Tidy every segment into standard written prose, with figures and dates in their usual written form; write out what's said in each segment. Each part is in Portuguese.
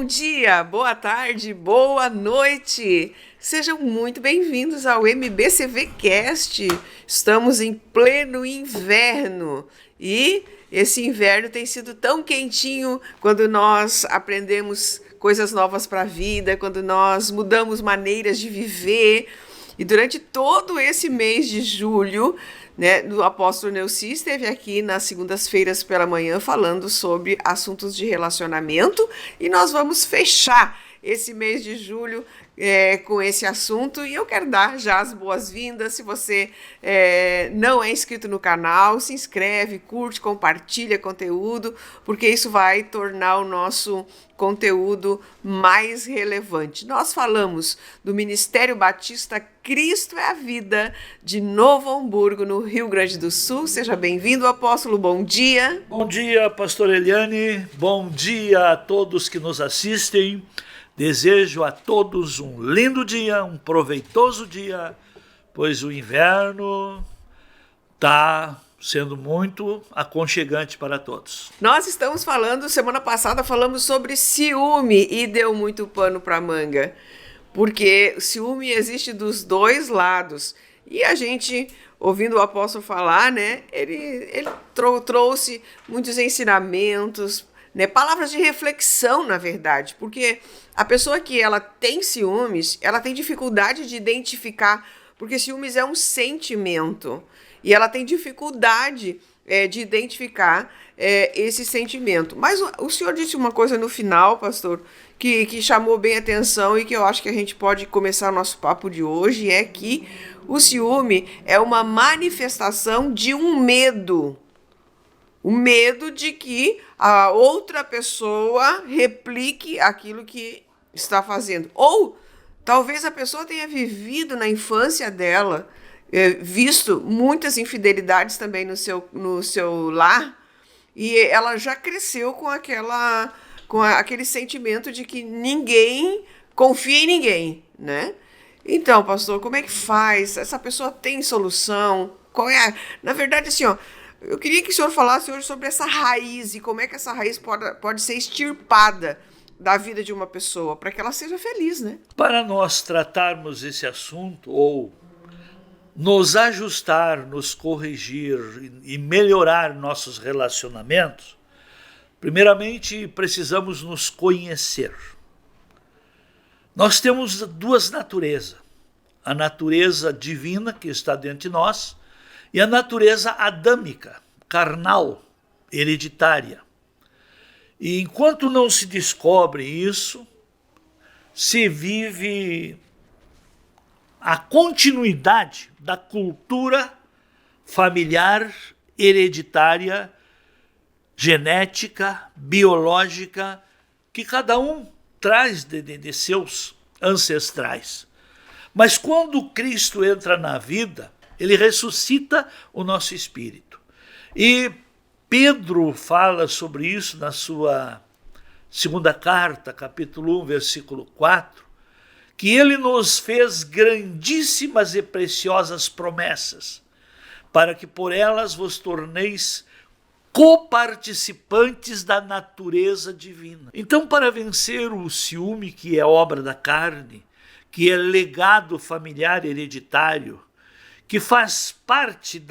dia, boa tarde, boa noite. Sejam muito bem-vindos ao MBCV Cast. Estamos em pleno inverno e esse inverno tem sido tão quentinho quando nós aprendemos coisas novas para a vida, quando nós mudamos maneiras de viver. E durante todo esse mês de julho, né, o apóstolo Neuci esteve aqui nas segundas-feiras pela manhã falando sobre assuntos de relacionamento e nós vamos fechar esse mês de julho com esse assunto e eu quero dar já as boas-vindas. Se você não é inscrito no canal, se inscreve, curte, compartilha conteúdo, porque isso vai tornar o nosso conteúdo mais relevante. Nós falamos do Ministério Batista Cristo é a Vida de Novo Hamburgo, no Rio Grande do Sul. Seja bem-vindo, apóstolo, bom dia. Bom dia, pastor Eliane, bom dia a todos que nos assistem. Desejo a todos um lindo dia, um proveitoso dia, pois o inverno está sendo muito aconchegante para todos. Nós estamos falando, semana passada falamos sobre ciúme e deu muito pano para manga, porque o ciúme existe dos dois lados. E a gente, ouvindo o apóstolo falar, né, ele trouxe muitos ensinamentos, né, palavras de reflexão, na verdade, porque a pessoa que ela tem ciúmes, ela tem dificuldade de identificar, porque ciúmes é um sentimento, e ela tem dificuldade de identificar esse sentimento. Mas o senhor disse uma coisa no final, pastor, que chamou bem a atenção e que eu acho que a gente pode começar o nosso papo de hoje, é que o ciúme é uma manifestação de um medo. O medo de que a outra pessoa replique aquilo que está fazendo. Ou talvez a pessoa tenha vivido na infância dela, visto muitas infidelidades também no seu lar, e ela já cresceu com aquele sentimento de que ninguém confia em ninguém, né? Então, pastor, como é que faz? Essa pessoa tem solução? Na verdade, assim, ó, eu queria que o senhor falasse hoje sobre essa raiz e como é que essa raiz pode ser extirpada da vida de uma pessoa, para que ela seja feliz, né? Para nós tratarmos esse assunto, ou nos ajustar, nos corrigir e melhorar nossos relacionamentos, primeiramente precisamos nos conhecer. Nós temos duas naturezas, a natureza divina que está dentro de nós e a natureza adâmica, carnal, hereditária. E enquanto não se descobre isso, se vive a continuidade da cultura familiar, hereditária, genética, biológica, que cada um traz de seus ancestrais. Mas quando Cristo entra na vida, ele ressuscita o nosso espírito. E Pedro fala sobre isso na sua segunda carta, capítulo 1, versículo 4, que ele nos fez grandíssimas e preciosas promessas, para que por elas vos torneis coparticipantes da natureza divina. Então, para vencer o ciúme, que é obra da carne, que é legado familiar hereditário, que faz parte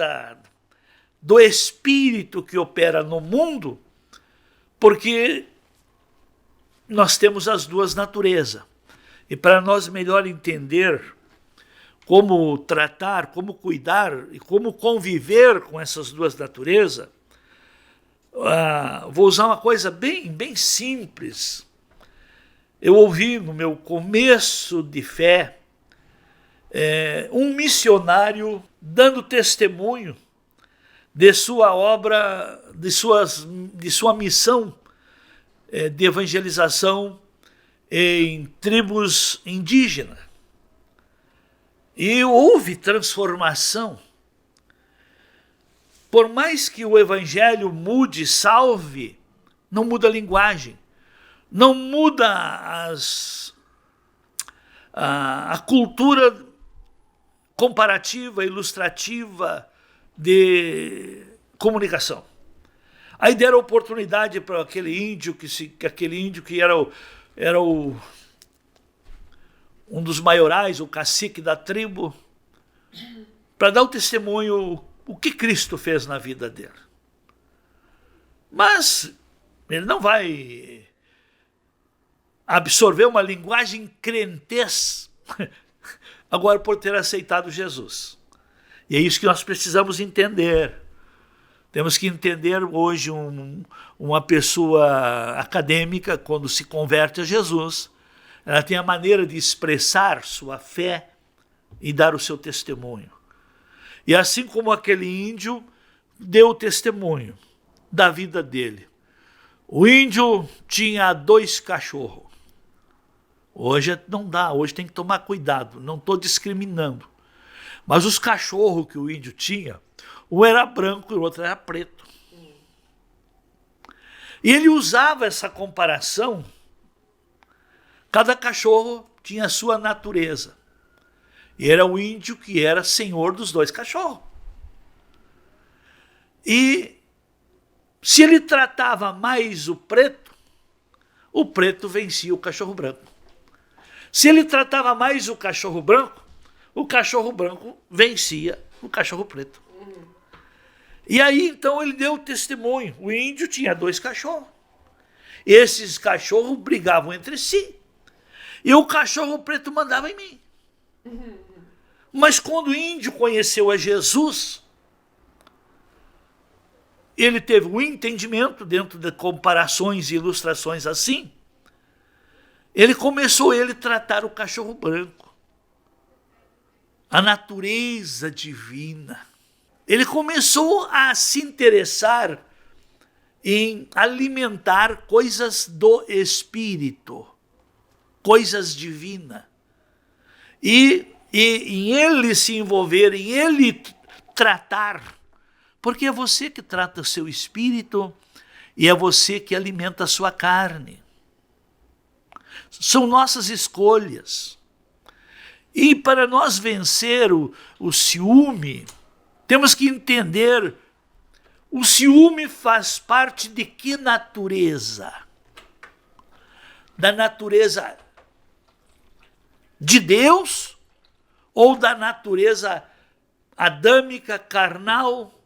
do espírito que opera no mundo, porque nós temos as duas naturezas. E para nós melhor entender como tratar, como cuidar e como conviver com essas duas naturezas, vou usar uma coisa bem simples. Eu ouvi no meu começo de fé um missionário dando testemunho de sua obra, de sua missão de evangelização em tribos indígenas. E houve transformação. Por mais que o evangelho mude, salve, não muda a linguagem, não muda a cultura comparativa, ilustrativa de comunicação. Aí deram oportunidade para aquele índio que era era um dos maiorais, o cacique da tribo, para dar o testemunho o que Cristo fez na vida dele. Mas ele não vai absorver uma linguagem crentez agora por ter aceitado Jesus. E é isso que nós precisamos entender. Temos que entender hoje uma pessoa acadêmica, quando se converte a Jesus, ela tem a maneira de expressar sua fé e dar o seu testemunho. E assim como aquele índio deu o testemunho da vida dele. O índio tinha 2 cachorros. Hoje não dá, hoje tem que tomar cuidado, não estou discriminando. Mas os cachorros que o índio tinha, um era branco e o outro era preto. E ele usava essa comparação. Cada cachorro tinha a sua natureza. E era o índio que era senhor dos 2 cachorros. E se ele tratava mais o preto vencia o cachorro branco. Se ele tratava mais o cachorro branco vencia o cachorro preto. E aí então ele deu o testemunho. O índio tinha 2 cachorros. Esses cachorros brigavam entre si. E o cachorro preto mandava em mim. Mas quando o índio conheceu a Jesus, ele teve um entendimento dentro de comparações e ilustrações assim. Ele começou a tratar o cachorro branco, a natureza divina. Ele começou a se interessar em alimentar coisas do espírito, coisas divinas. E em ele se envolver, em ele tratar, porque é você que trata o seu espírito e é você que alimenta a sua carne. São nossas escolhas. E para nós vencer o ciúme, temos que entender, o ciúme faz parte de que natureza? Da natureza de Deus ou da natureza adâmica, carnal,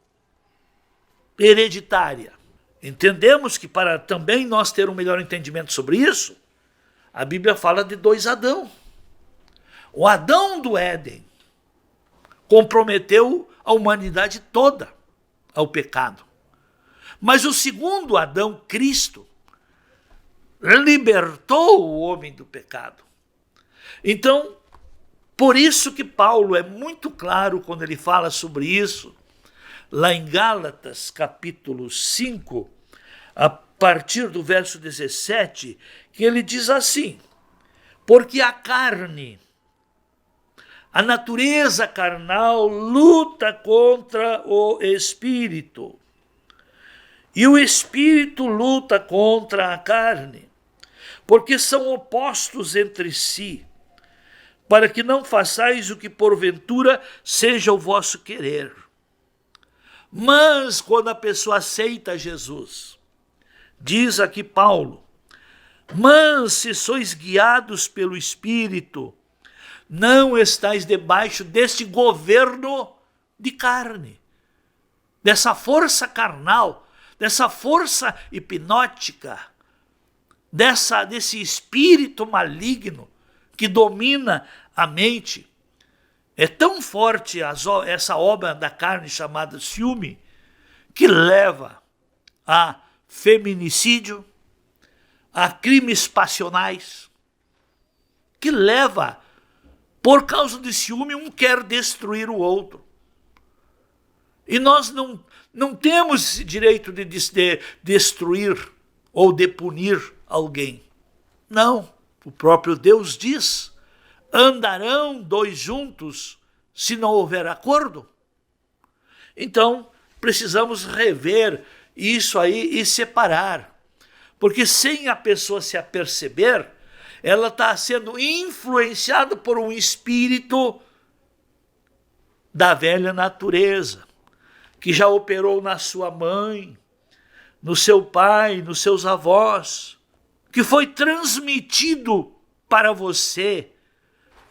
hereditária? Entendemos que para também nós ter um melhor entendimento sobre isso, a Bíblia fala de 2 Adão. O Adão do Éden comprometeu a humanidade toda ao pecado. Mas o segundo Adão, Cristo, libertou o homem do pecado. Então, por isso que Paulo é muito claro quando ele fala sobre isso, lá em Gálatas, capítulo 5, a partir do verso 17, que ele diz assim: porque a carne, a natureza carnal luta contra o espírito, e o espírito luta contra a carne, porque são opostos entre si, para que não façais o que porventura seja o vosso querer. Mas quando a pessoa aceita Jesus, diz aqui Paulo, mas se sois guiados pelo Espírito, não estáis debaixo deste governo de carne, dessa força carnal, dessa força hipnótica, desse espírito maligno que domina a mente. É tão forte essa obra da carne chamada ciúme, que leva a feminicídio, a crimes passionais, que leva, por causa de ciúme, um quer destruir o outro. E nós não temos esse direito de destruir ou de punir alguém. Não, o próprio Deus diz, andarão 2 juntos se não houver acordo? Então, precisamos rever isso aí e separar. Porque sem a pessoa se aperceber, ela está sendo influenciada por um espírito da velha natureza, que já operou na sua mãe, no seu pai, nos seus avós. que foi transmitido para você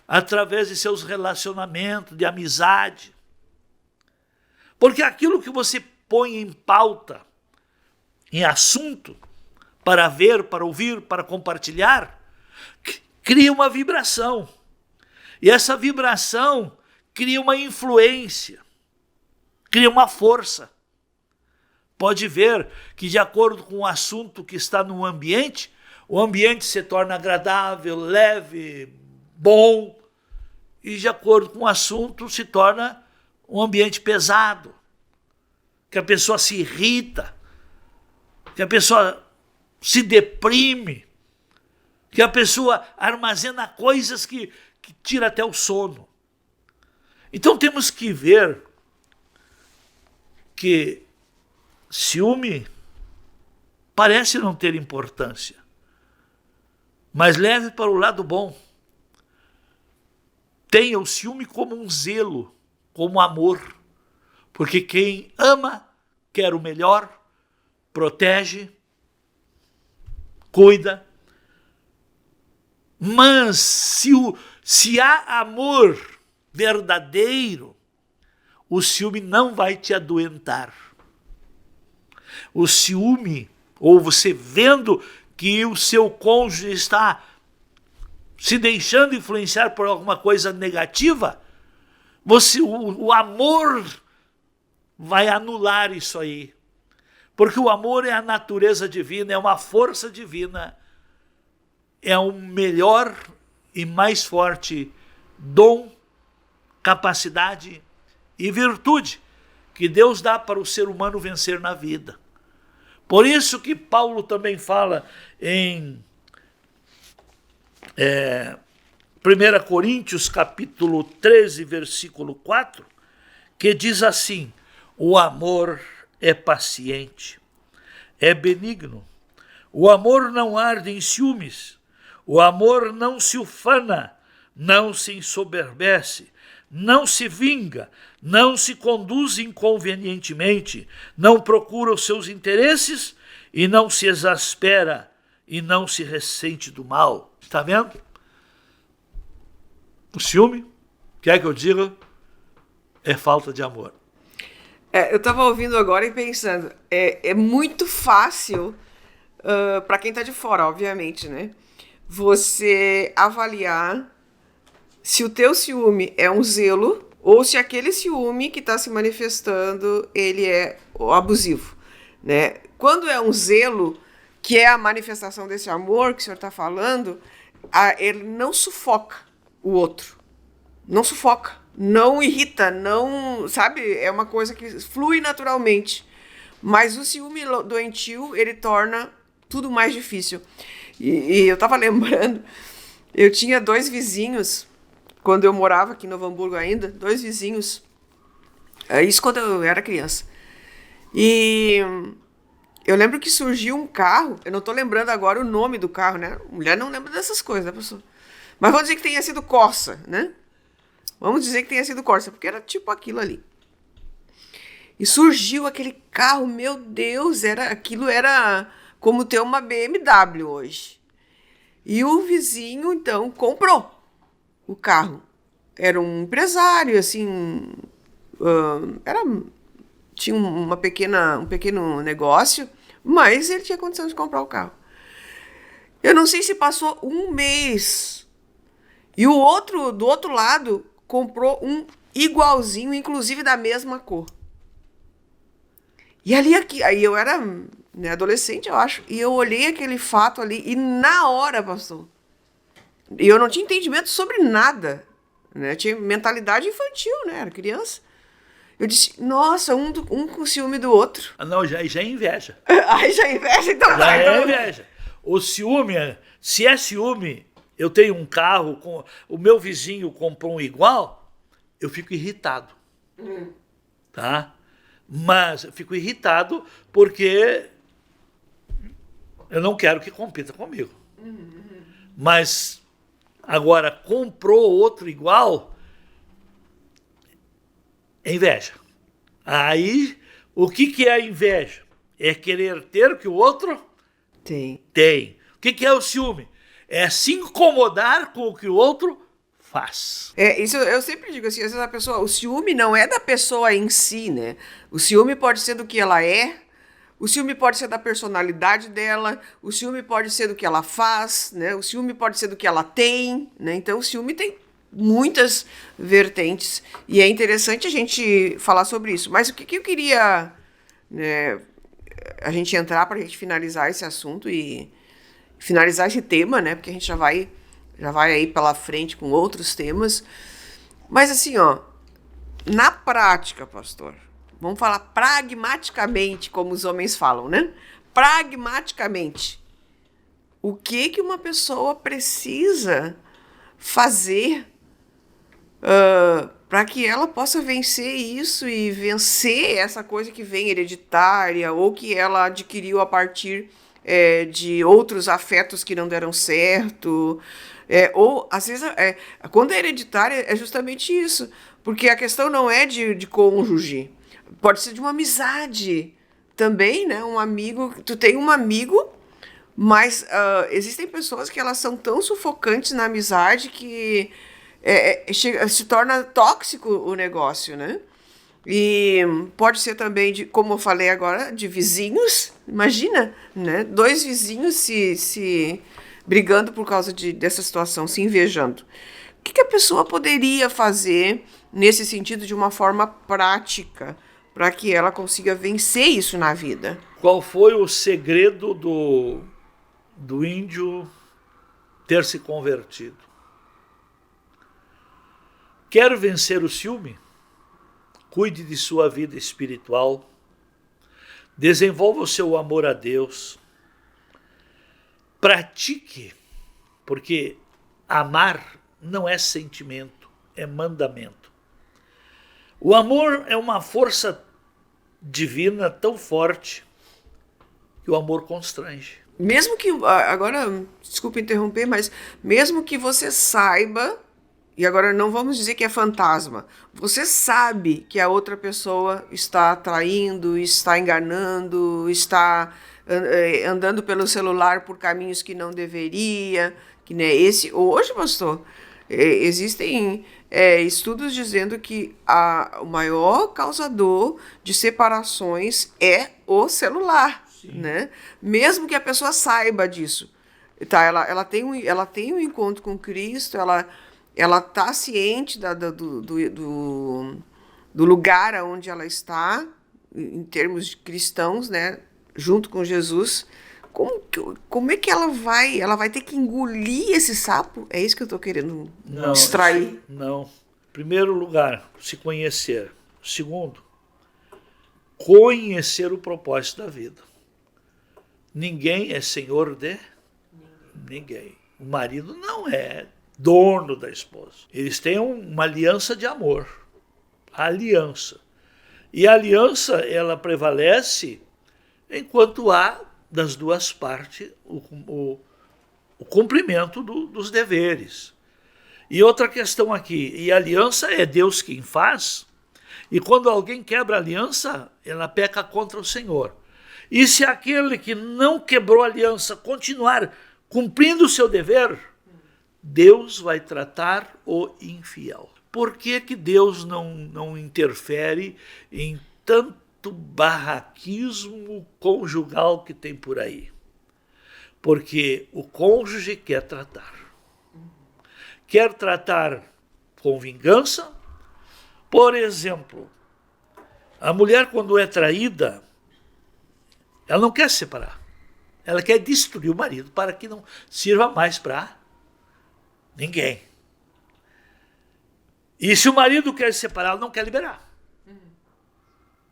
através de seus relacionamentos, de amizade. Porque aquilo que você põe em pauta, em assunto, para ver, para ouvir, para compartilhar, cria uma vibração. E essa vibração cria uma influência, cria uma força. Pode ver que, de acordo com o assunto que está no ambiente, o ambiente se torna agradável, leve, bom, e de acordo com o assunto se torna um ambiente pesado, que a pessoa se irrita, que a pessoa se deprime, que a pessoa armazena coisas que tira até o sono. Então temos que ver que ciúme parece não ter importância, mas leve para o lado bom. Tenha o ciúme como um zelo, como amor, porque quem ama quer o melhor, protege, cuida. Mas se há amor verdadeiro, o ciúme não vai te adoentar. O ciúme, ou você vendo que o seu cônjuge está se deixando influenciar por alguma coisa negativa, o amor vai anular isso aí. Porque o amor é a natureza divina, é uma força divina, é o melhor e mais forte dom, capacidade e virtude que Deus dá para o ser humano vencer na vida. Por isso que Paulo também fala em 1 Coríntios capítulo 13, versículo 4, que diz assim: o amor é paciente, é benigno, o amor não arde em ciúmes, o amor não se ufana, não se ensoberbece, não se vinga, não se conduz inconvenientemente, não procura os seus interesses e não se exaspera e não se ressente do mal. Está vendo? O ciúme, quer que eu diga, é falta de amor. Eu estava ouvindo agora e pensando, é muito fácil, para quem está de fora, obviamente, né? Você avaliar se o teu ciúme é um zelo ou se aquele ciúme que está se manifestando, ele é abusivo, né? Quando é um zelo, que é a manifestação desse amor que o senhor está falando, ele não sufoca o outro. Não sufoca, não irrita, não, sabe? É uma coisa que flui naturalmente. Mas o ciúme doentio, ele torna tudo mais difícil. E eu estava lembrando, eu tinha 2 vizinhos, quando eu morava aqui em Novo Hamburgo ainda, 2 vizinhos, isso quando eu era criança. E eu lembro que surgiu um carro, eu não estou lembrando agora o nome do carro, né? Mulher não lembra dessas coisas, né, pessoal? Mas vamos dizer que tenha sido Corsa, né? Vamos dizer que tenha sido Corsa, porque era tipo aquilo ali. E surgiu aquele carro, meu Deus, aquilo era como ter uma BMW hoje. E o vizinho, então, comprou o carro. Era um empresário, assim, tinha um pequeno negócio, mas ele tinha condição de comprar o carro. Eu não sei se passou um mês. E o outro, do outro lado, comprou um igualzinho, inclusive da mesma cor. E aí eu era, né, adolescente, eu acho, e eu olhei aquele fato ali e na hora, pastor, e eu não tinha entendimento sobre nada, né? Eu tinha mentalidade infantil, né? Era criança. Eu disse, nossa, um com ciúme do outro. Não, já é inveja. Aí já é inveja, então já é inveja. O ciúme, se é ciúme, eu tenho um carro, o meu vizinho comprou um igual, eu fico irritado. Tá? Mas eu fico irritado porque eu não quero que compita comigo. Mas agora comprou outro igual, é inveja. Aí, o que é a inveja? É querer ter o que o outro tem. O que é o ciúme? É se incomodar com o que o outro faz. Isso eu sempre digo assim, às vezes a pessoa, o ciúme não é da pessoa em si, né? O ciúme pode ser do que ela é, o ciúme pode ser da personalidade dela, o ciúme pode ser do que ela faz, né? O ciúme pode ser do que ela tem, né? Então o ciúme tem muitas vertentes e é interessante a gente falar sobre isso. Mas o que eu queria, né, a gente entrar para a gente finalizar esse assunto e finalizar esse tema, né? Porque a gente já vai aí pela frente com outros temas. Mas assim, ó, na prática, pastor, vamos falar pragmaticamente, como os homens falam, né? Pragmaticamente, o que uma pessoa precisa fazer para que ela possa vencer isso e vencer essa coisa que vem hereditária ou que ela adquiriu a partir de outros afetos que não deram certo. Ou, às vezes, quando é hereditária, é justamente isso. Porque a questão não é de cônjuge. Pode ser de uma amizade também, né? Um amigo. Tu tem um amigo, mas existem pessoas que elas são tão sufocantes na amizade que se torna tóxico o negócio, né? E pode ser também, como eu falei agora, de vizinhos. Imagina, né? 2 vizinhos se brigando por causa dessa situação, se invejando. O que a pessoa poderia fazer nesse sentido de uma forma prática para que ela consiga vencer isso na vida? Qual foi o segredo do índio ter se convertido? Quer vencer o ciúme? Cuide de sua vida espiritual, desenvolva o seu amor a Deus, pratique, porque amar não é sentimento, é mandamento. O amor é uma força divina tão forte que o amor constrange. Mesmo que, agora, desculpa interromper, mas mesmo que você saiba, e agora não vamos dizer que é fantasma, você sabe que a outra pessoa está traindo, está enganando, está andando pelo celular por caminhos que não deveria, que né, hoje, pastor, existem estudos dizendo que o maior causador de separações é o celular, né? Mesmo que a pessoa saiba disso, tá? Ela tem um encontro com Cristo, ela está ciente do lugar onde ela está, em termos cristãos, né, junto com Jesus. Como é que ela vai ter que engolir esse sapo? É isso que eu estou querendo extrair. Não. Em primeiro lugar, se conhecer. Segundo, conhecer o propósito da vida. Ninguém é senhor de ninguém. O marido não é dono da esposa. Eles têm uma aliança de amor. A aliança. E a aliança, ela prevalece enquanto há das duas partes o cumprimento dos deveres. E outra questão aqui, e a aliança é Deus quem faz, e quando alguém quebra a aliança, ela peca contra o Senhor. E se aquele que não quebrou a aliança continuar cumprindo o seu dever, Deus vai tratar o infiel. Por que Deus não interfere em tanto barraquismo conjugal que tem por aí? Porque o cônjuge quer tratar. Quer tratar com vingança. Por exemplo, a mulher, quando é traída, ela não quer se separar. Ela quer destruir o marido para que não sirva mais para ninguém. E se o marido quer se separar, ela não quer liberar.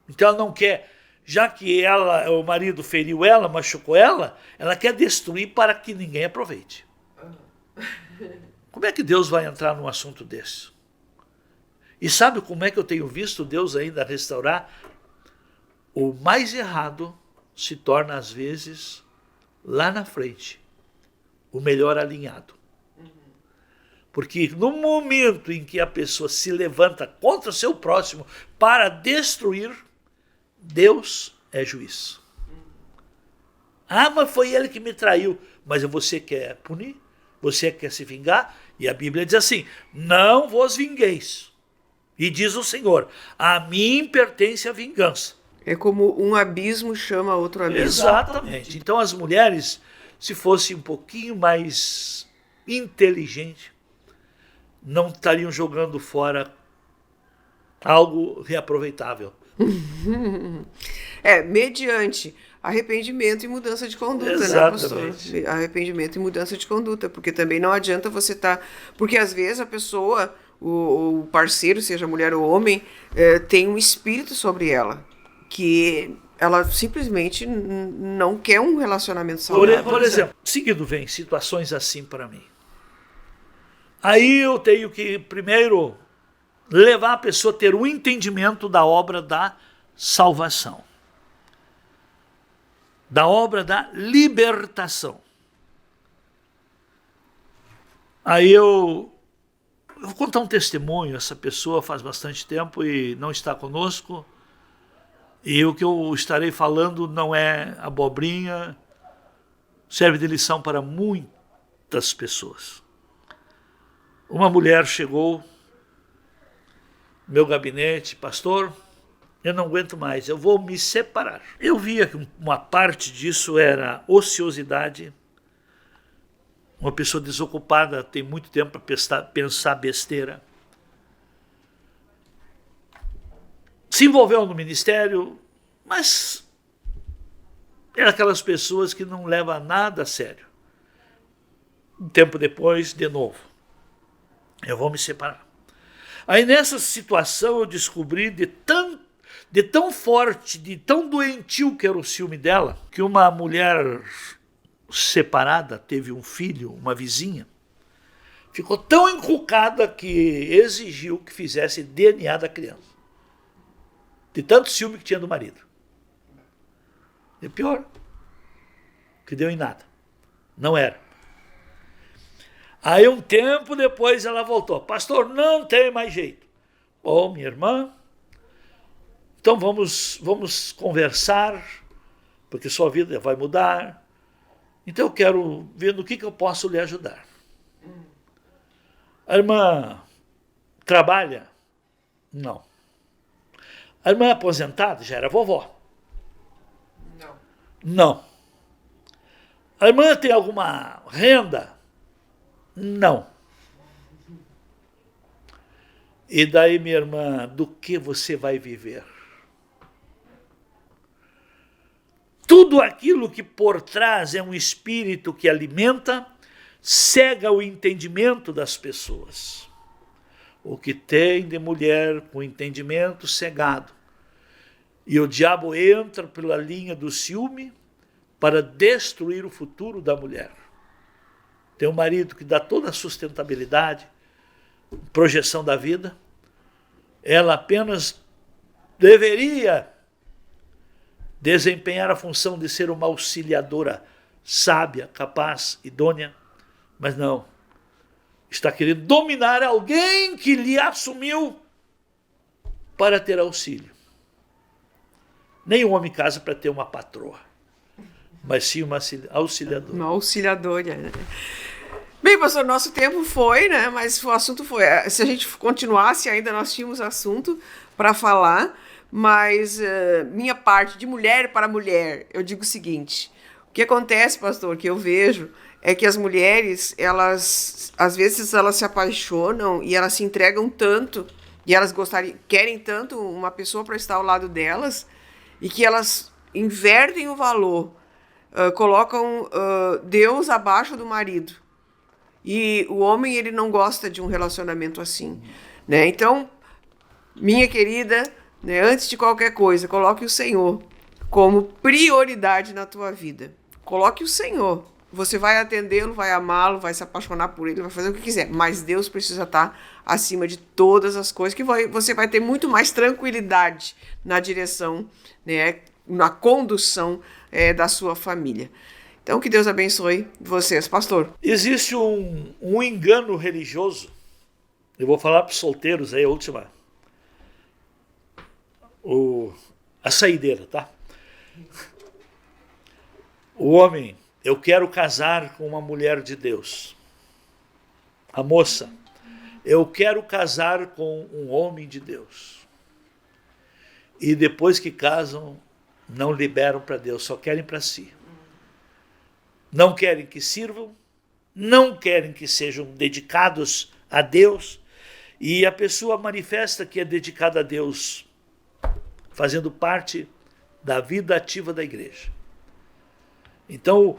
Então ela não quer, já que o marido feriu ela, machucou ela quer destruir para que ninguém aproveite. Como é que Deus vai entrar num assunto desse? E sabe como é que eu tenho visto Deus ainda restaurar? O mais errado se torna, às vezes, lá na frente, o melhor alinhado. Porque no momento em que a pessoa se levanta contra o seu próximo para destruir, Deus é juiz. Ah, mas foi ele que me traiu. Mas você quer punir? Você quer se vingar? E a Bíblia diz assim, não vos vingueis. E diz o Senhor, a mim pertence a vingança. É como um abismo chama outro abismo. Exatamente. Então as mulheres, se fossem um pouquinho mais inteligentes, não estariam jogando fora algo reaproveitável. Mediante arrependimento e mudança de conduta, Exatamente. né, pastor? Arrependimento e mudança de conduta, porque também não adianta você estar... Porque às vezes a pessoa, o parceiro, seja mulher ou homem, tem um espírito sobre ela, que ela simplesmente não quer um relacionamento saudável. Por exemplo, seguido vem situações assim para mim. Aí eu tenho que primeiro levar a pessoa a ter um entendimento da obra da salvação, da obra da libertação. Aí eu vou contar um testemunho. Essa pessoa faz bastante tempo e não está conosco, e o que eu estarei falando não é abobrinha, serve de lição para muitas pessoas. Uma mulher chegou no meu gabinete, pastor, eu não aguento mais, eu vou me separar. Eu via que uma parte disso era ociosidade. Uma pessoa desocupada tem muito tempo para pensar besteira. Se envolveu no ministério, mas é aquelas pessoas que não levam nada a sério. Um tempo depois, de novo, eu vou me separar. Aí nessa situação eu descobri de tão forte, de tão doentio que era o ciúme dela, que uma mulher separada teve um filho, uma vizinha, ficou tão encucada que exigiu que fizesse DNA da criança. De tanto ciúme que tinha do marido. E pior, que deu em nada. Não era. Aí um tempo depois ela voltou. Pastor, não tem mais jeito. Bom, minha irmã, então vamos conversar, porque sua vida vai mudar. Então eu quero ver no que eu posso lhe ajudar. A irmã trabalha? Não. A irmã é aposentada? Já era vovó? Não. Não. A irmã tem alguma renda? Não. E daí, minha irmã, do que você vai viver? Tudo aquilo que por trás é um espírito que alimenta, cega o entendimento das pessoas. O que tem de mulher com entendimento cegado. E o diabo entra pela linha do ciúme para destruir o futuro da mulher. Tem um marido que dá toda a sustentabilidade, projeção da vida. Ela apenas deveria desempenhar a função de ser uma auxiliadora sábia, capaz, idônea, mas não. Está querendo dominar alguém que lhe assumiu para ter auxílio. Nenhum homem casa para ter uma patroa, mas sim uma auxiliadora. Uma auxiliadora, né? Bem, pastor, nosso tempo foi, né? Mas o assunto foi. Se a gente continuasse, ainda nós tínhamos assunto para falar, mas minha parte de mulher para mulher, eu digo o seguinte: o que acontece, pastor, que eu vejo é que as mulheres, elas, às vezes, elas se apaixonam e elas se entregam tanto, e elas querem tanto uma pessoa para estar ao lado delas, e que elas invertem o valor, colocam Deus abaixo do marido. E o homem, ele não gosta de um relacionamento assim, né? Então, minha querida, né, antes de qualquer coisa, coloque o Senhor como prioridade na tua vida. Coloque o Senhor. Você vai atendê-lo, vai amá-lo, vai se apaixonar por ele, vai fazer o que quiser. Mas Deus precisa estar acima de todas as coisas, que você vai ter muito mais tranquilidade na direção, né, na condução da sua família. Então, que Deus abençoe vocês, pastor. Existe um engano religioso. Eu vou falar para os solteiros aí, a última. A saideira, tá? O homem, eu quero casar com uma mulher de Deus. A moça, eu quero casar com um homem de Deus. E depois que casam, não liberam para Deus, só querem para si. Não querem que sirvam, não querem que sejam dedicados a Deus, e a pessoa manifesta que é dedicada a Deus, fazendo parte da vida ativa da igreja. Então,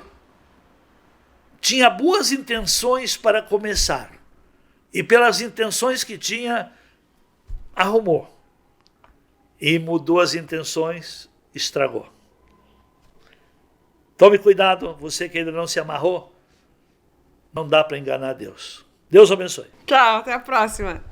tinha boas intenções para começar, e pelas intenções que tinha, arrumou. E mudou as intenções, estragou. Tome cuidado, você que ainda não se amarrou, não dá para enganar Deus. Deus abençoe. Tchau, até a próxima.